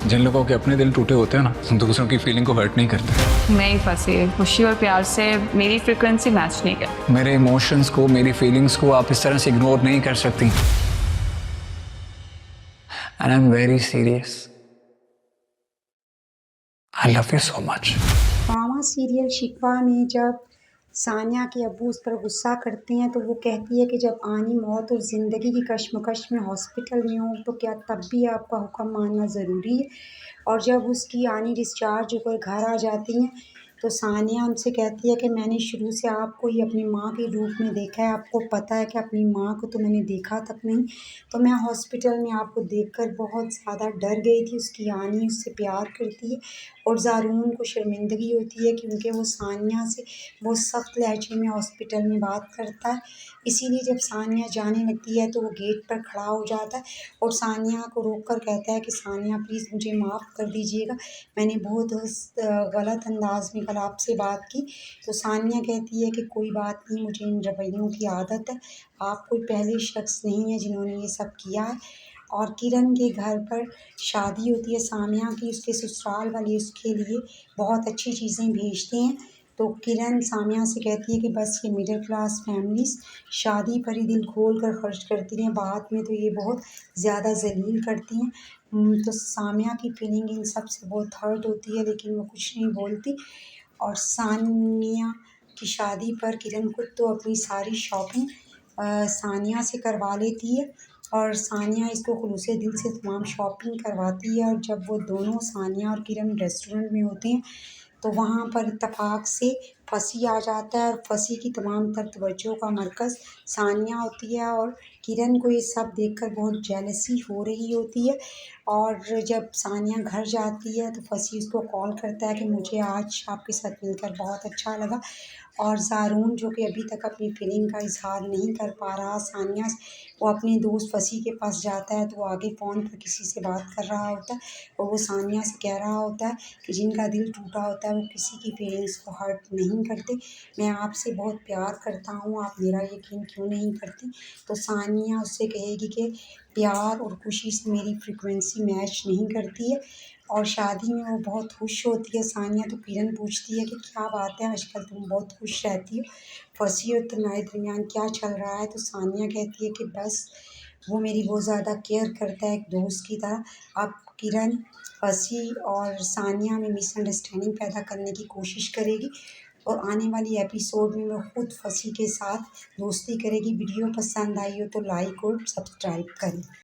जिन लोगों के अपने दिल टूटे होते हैं ना, हम दूसरों की फीलिंग को हर्ट नहीं करते। नहीं फंसी, खुशी और प्यार से मेरी फ्रिक्वेंसी मैच नहीं करती। मेरे इमोशंस को, मेरी फीलिंग्स को आप इस तरह से इग्नोर नहीं कर सकती। And I am very serious. I love you so much. Drama serial शिकवा में जब सानिया के अब्बू उस पर गुस्सा करते हैं तो वो कहती है कि जब आनी मौत और ज़िंदगी की कश्मकश में हॉस्पिटल में हो तो क्या तब भी आपका हुक्म मानना ज़रूरी है। और जब उसकी आनी डिस्चार्ज होकर घर आ जाती हैं तो सानिया उनसे कहती है कि मैंने शुरू से आपको ही अपनी माँ के रूप में देखा है, आपको पता है कि अपनी माँ को तो मैंने देखा तक नहीं। तो मैं हॉस्पिटल में आपको देखकर बहुत ज़्यादा डर गई थी। उसकी आनी उससे प्यार करती है और ज़ारून को शर्मिंदगी होती है क्योंकि वो सानिया से बहुत सख्त लहजे में हॉस्पिटल में बात करता है। इसीलिए जब सानिया जाने लगती है तो वो गेट पर खड़ा हो जाता है और सानिया को रोक कर कहता है कि सानिया प्लीज़ मुझे माफ़ कर दीजिएगा, मैंने बहुत गलत अंदाज में कल आपसे बात की। तो सानिया कहती है कि कोई बात नहीं, मुझे इन रवैयों की आदत है, आप कोई पहले शख्स नहीं है जिन्होंने ये सब किया है। और किरण के घर पर शादी होती है सामिया की, उसके ससुराल वाले उसके लिए बहुत अच्छी चीज़ें भेजते हैं। तो किरण सामिया से कहती है कि बस ये मिडिल क्लास फैमिलीज़ शादी पर ही दिल खोल कर खर्च करती हैं, बाद में तो ये बहुत ज़्यादा ज़लील करती हैं। तो सामिया की फीलिंग इन सब से बहुत हर्ट होती है लेकिन वो कुछ नहीं बोलती। और सानिया की शादी पर किरण खुद तो अपनी सारी शॉपिंग सानिया से करवा लेती है और सानिया इसको खुलूसे दिल से तमाम शॉपिंग करवाती है। और जब वो दोनों सानिया और किरण रेस्टोरेंट में होते हैं तो वहाँ पर इत्तेफाक से फंसी आ जाता है और फंसी की तमाम तर तवज्जो का मरकज़ सानिया होती है। और किरण को ये सब देखकर बहुत जेलसी हो रही होती है। और जब सानिया घर जाती है तो फंसी उसको कॉल करता है कि मुझे आज आपके साथ मिलकर बहुत अच्छा लगा। और ज़ारून जो कि अभी तक अपनी फीलिंग का इज़हार नहीं कर पा रहा सानिया से, वो अपने दोस्त फंसी के पास जाता है तो वो आगे फ़ोन पर किसी से बात कर रहा होता है और वो सानिया से कह रहा होता है कि जिनका दिल टूटा होता है वो किसी की फीलिंग्स को हर्ट नहीं करते। मैं आपसे बहुत प्यार करता हूँ, आप मेरा यकीन क्यों नहीं करती। तो सानिया उससे कहेगी कि प्यार और खुशी से मेरी फ्रीक्वेंसी मैच नहीं करती है। और शादी में वो बहुत खुश होती है सानिया। तो किरण पूछती है कि क्या बात है, आजकल तुम बहुत खुश रहती हो, फंसी और तुम्हारे दरमियान क्या चल रहा है। तो सानिया कहती है कि बस वो मेरी बहुत ज़्यादा केयर करता है एक दोस्त की तरह। अब किरण फंसी और सानिया में मिसअंडरस्टैंडिंग पैदा करने की कोशिश करेगी और आने वाली एपिसोड में वो खुद फंसी के साथ दोस्ती करेगी। वीडियो पसंद आई हो तो लाइक और सब्सक्राइब करें।